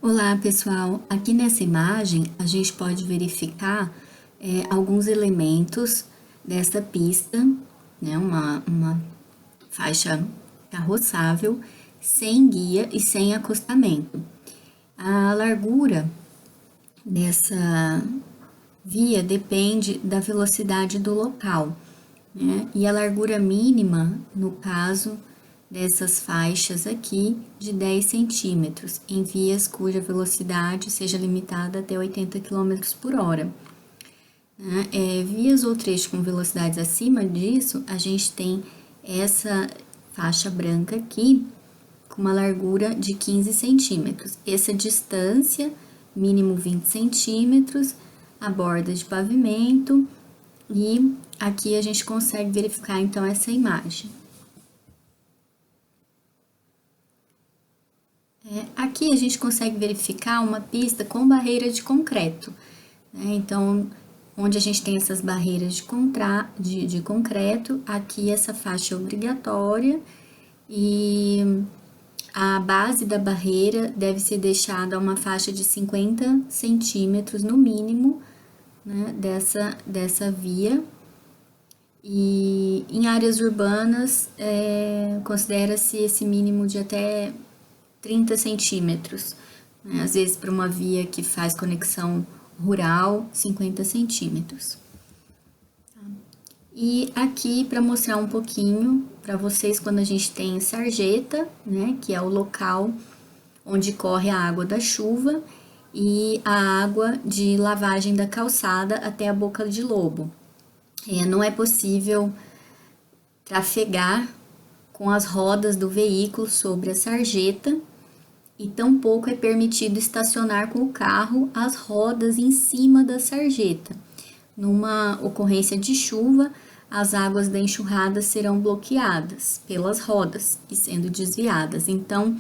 Olá, pessoal. Aqui nessa imagem, a gente pode verificar alguns elementos dessa pista, né? Uma faixa carroçável, sem guia e sem acostamento. A largura dessa via depende da velocidade do local, né? E a largura mínima, no caso dessas faixas aqui, de 10 centímetros, em vias cuja velocidade seja limitada até 80 km por hora. Vias ou trechos com velocidades acima disso, a gente tem essa faixa branca aqui, com uma largura de 15 centímetros. Essa distância, mínimo 20 centímetros, a borda de pavimento, e aqui a gente consegue verificar então essa imagem. Aqui a gente consegue verificar uma pista com barreira de concreto, né? Então, onde a gente tem essas barreiras de concreto, aqui essa faixa é obrigatória e a base da barreira deve ser deixada a uma faixa de 50 centímetros no mínimo, né, dessa via. E em áreas urbanas, considera-se esse mínimo de até 30 centímetros, né? Às vezes para uma via que faz conexão rural, 50 centímetros. E aqui para mostrar um pouquinho para vocês quando a gente tem sarjeta, né, que é o local onde corre a água da chuva e a água de lavagem da calçada até a boca de lobo. Não é possível trafegar com as rodas do veículo sobre a sarjeta e tampouco é permitido estacionar com o carro as rodas em cima da sarjeta. Numa ocorrência de chuva, as águas da enxurrada serão bloqueadas pelas rodas e sendo desviadas. Então,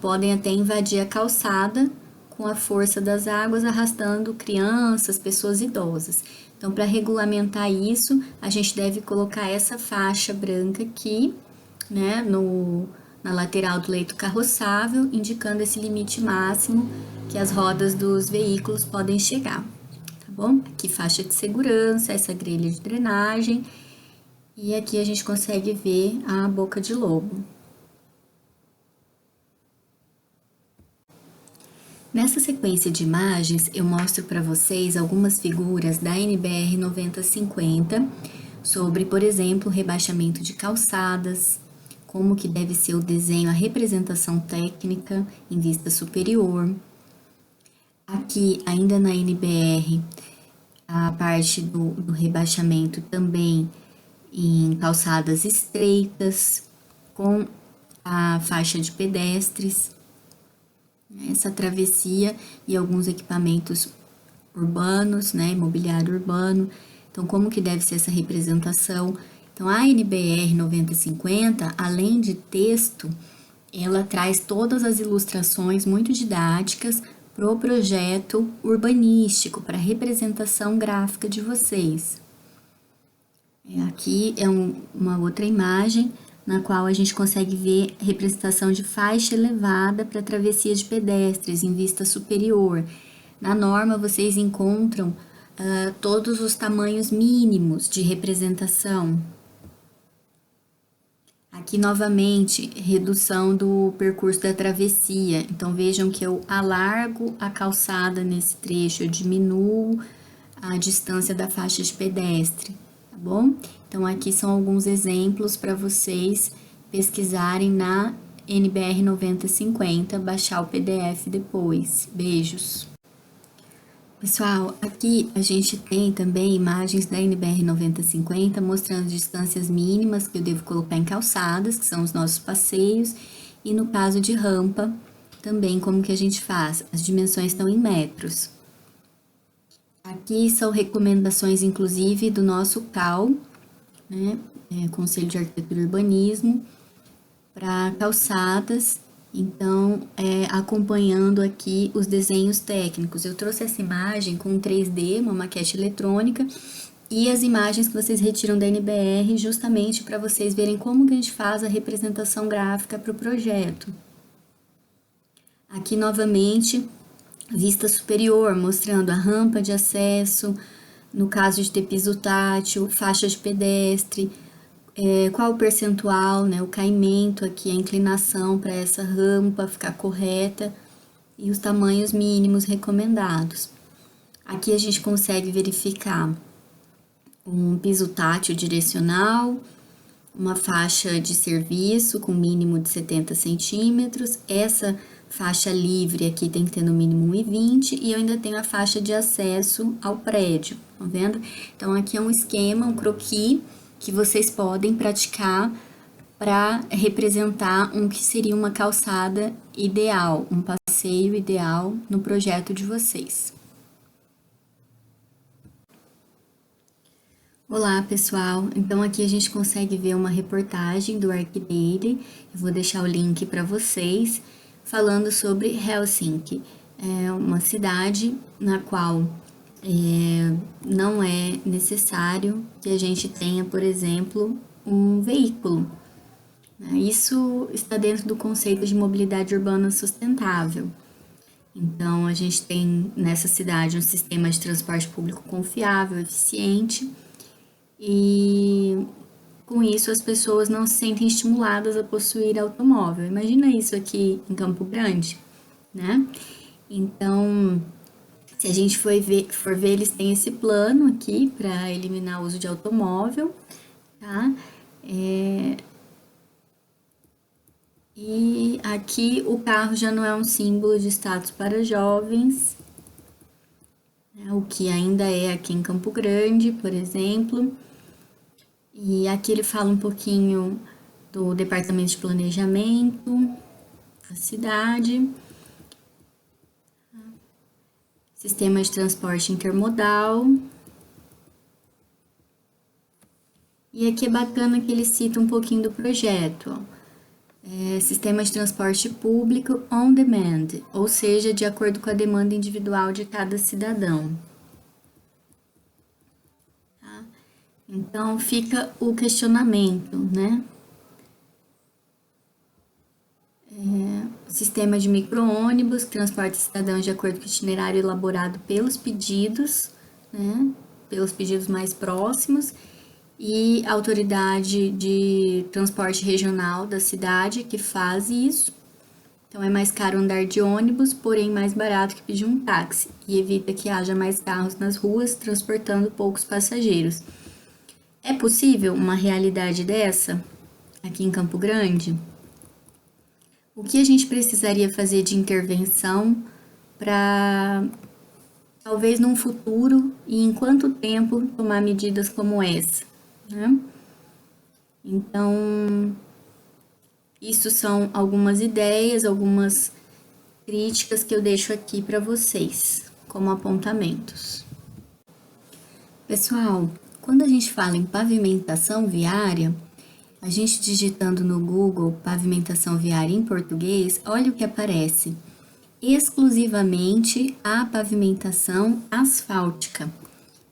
podem até invadir a calçada com a força das águas, arrastando crianças, pessoas idosas. Então, para regulamentar isso, a gente deve colocar essa faixa branca aqui, né, na lateral do leito carroçável, indicando esse limite máximo que as rodas dos veículos podem chegar, tá bom? Aqui faixa de segurança, essa grelha de drenagem, e aqui a gente consegue ver a boca de lobo. Nessa sequência de imagens, eu mostro para vocês algumas figuras da NBR 9050 sobre, por exemplo, rebaixamento de calçadas, como que deve ser o desenho, a representação técnica em vista superior. Aqui, ainda na NBR, a parte do rebaixamento também em calçadas estreitas, com a faixa de pedestres, essa travessia e alguns equipamentos urbanos, né, imobiliário urbano. Então, como que deve ser essa representação? Então, a NBR 9050, além de texto, ela traz todas as ilustrações muito didáticas para o projeto urbanístico, para a representação gráfica de vocês. Aqui é uma outra imagem na qual a gente consegue ver a representação de faixa elevada para travessia de pedestres em vista superior. Na norma, vocês encontram todos os tamanhos mínimos de representação. Aqui, novamente, redução do percurso da travessia. Então, vejam que eu alargo a calçada nesse trecho, eu diminuo a distância da faixa de pedestre, tá bom? Então, aqui são alguns exemplos para vocês pesquisarem na NBR 9050, baixar o PDF depois. Beijos! Pessoal, aqui a gente tem também imagens da NBR 9050 mostrando distâncias mínimas que eu devo colocar em calçadas, que são os nossos passeios, e no caso de rampa, também como que a gente faz. As dimensões estão em metros. Aqui são recomendações, inclusive, do nosso CAL, né, Conselho de Arquitetura e Urbanismo, para calçadas. Então, acompanhando aqui os desenhos técnicos. Eu trouxe essa imagem com 3D, uma maquete eletrônica, e as imagens que vocês retiram da NBR, justamente para vocês verem como que a gente faz a representação gráfica para o projeto. Aqui novamente, vista superior, mostrando a rampa de acesso, no caso de ter piso tátil, faixa de pedestre, qual o percentual, né, o caimento aqui, a inclinação para essa rampa ficar correta e os tamanhos mínimos recomendados. Aqui a gente consegue verificar um piso tátil direcional, uma faixa de serviço com mínimo de 70 centímetros, essa faixa livre aqui tem que ter no mínimo 1,20 e eu ainda tenho a faixa de acesso ao prédio, tá vendo? Então aqui é um esquema, um croquis que vocês podem praticar para representar um que seria uma calçada ideal, um passeio ideal no projeto de vocês. Olá, pessoal! Então aqui a gente consegue ver uma reportagem do ArcDaily, eu vou deixar o link para vocês, falando sobre Helsinki. É uma cidade na qual não é necessário que a gente tenha, por exemplo, um veículo. Isso está dentro do conceito de mobilidade urbana sustentável. Então, a gente tem nessa cidade um sistema de transporte público confiável, eficiente, e com isso as pessoas não se sentem estimuladas a possuir automóvel. Imagina isso aqui em Campo Grande, né? Então, se a gente for ver, eles têm esse plano aqui para eliminar o uso de automóvel, tá? E aqui o carro já não é um símbolo de status para jovens, né? O que ainda é aqui em Campo Grande, por exemplo. E aqui ele fala um pouquinho do departamento de planejamento da cidade. Sistema de transporte intermodal. E aqui é bacana que ele cita um pouquinho do projeto. Sistema de transporte público on demand, ou seja, de acordo com a demanda individual de cada cidadão. Tá? Então, fica o questionamento, né? Sistema de micro-ônibus, que transporta cidadãos de acordo com o itinerário elaborado pelos pedidos, né? Pelos pedidos mais próximos, e a autoridade de transporte regional da cidade que faz isso. Então, é mais caro andar de ônibus, porém mais barato que pedir um táxi, e evita que haja mais carros nas ruas transportando poucos passageiros. É possível uma realidade dessa aqui em Campo Grande? O que a gente precisaria fazer de intervenção para, talvez num futuro, e em quanto tempo, tomar medidas como essa, né? Então, isso são algumas ideias, algumas críticas que eu deixo aqui para vocês, como apontamentos. Pessoal, quando a gente fala em pavimentação viária, a gente digitando no Google pavimentação viária em português, olha o que aparece. Exclusivamente a pavimentação asfáltica,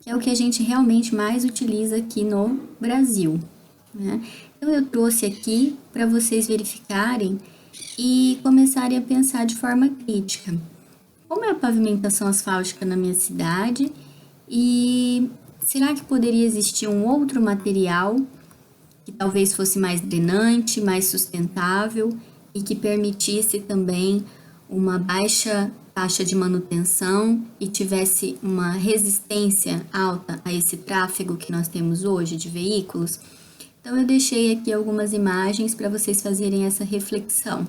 que é o que a gente realmente mais utiliza aqui no Brasil, né? Então, eu trouxe aqui para vocês verificarem e começarem a pensar de forma crítica. Como é a pavimentação asfáltica na minha cidade? E será que poderia existir um outro material que talvez fosse mais drenante, mais sustentável e que permitisse também uma baixa taxa de manutenção e tivesse uma resistência alta a esse tráfego que nós temos hoje de veículos? Então, eu deixei aqui algumas imagens para vocês fazerem essa reflexão.